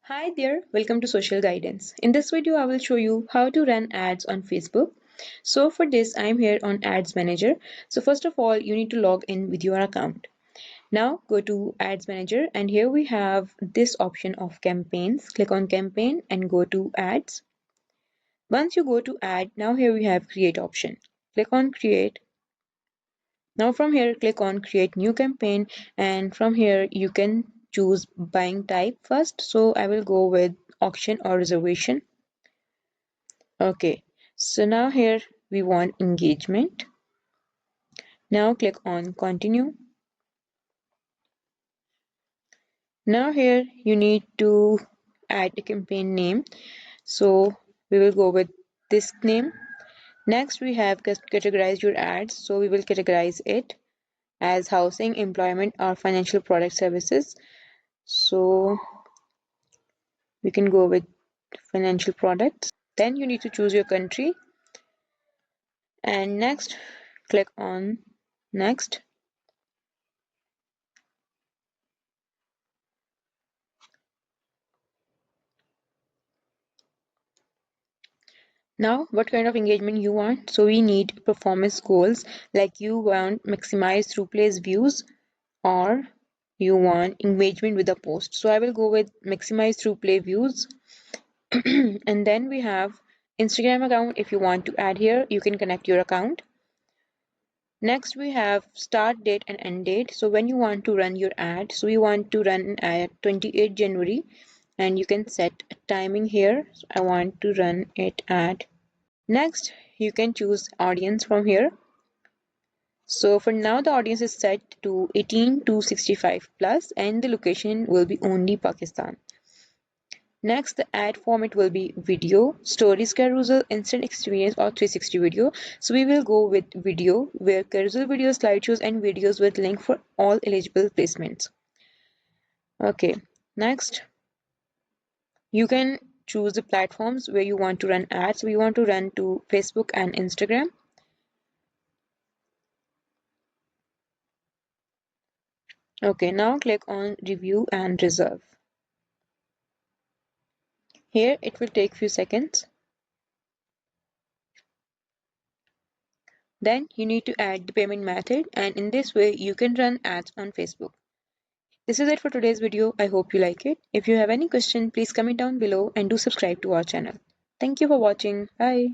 Hi there, welcome to Social Guidance. In this video, I will show you how to run ads on Facebook. So for this, I'm here on Ads Manager. So first of all, you need to log in with your account. Now go to Ads Manager and here we have this option of campaigns. Click on campaign and go to ads. Once you go to ad, now here we have create option. Click on create. Now from here, click on create new campaign and from here you can choose buying type first. So I will go with auction or reservation. Okay, so now here we want engagement. Now click on continue. Now here you need to add a campaign name. So we will go with this name. Next we have categorize your ads. So we will categorize it as housing, employment or financial product services. So we can go with financial products. Then you need to choose your country and next click on next. Now, what kind of engagement you want? So we need performance goals, like you want maximize through plays views or you want engagement with the post. So I will go with maximize through play views. And then we have Instagram account. If you want to add here, you can connect your account. Next we have start date and end date. So when you want to run your ad, so you want to run at 28 January and you can set a timing here. So I want to run it at next, you can choose audience from here. So for now, the audience is set to 18 to 65 plus and the location will be only Pakistan. Next, the ad format will be video, stories, carousel, instant experience or 360 video. So we will go with video where carousel videos, slideshows and videos with link for all eligible placements. Okay, next you can choose the platforms where you want to run ads. We want to run to Facebook and Instagram. Okay, now click on review and reserve. Here it will take few seconds. Then you need to add the payment method and in this way you can run ads on Facebook. This is it for today's video. I hope you like it. If you have any question, please comment down below and do subscribe to our channel. Thank you for watching. Bye.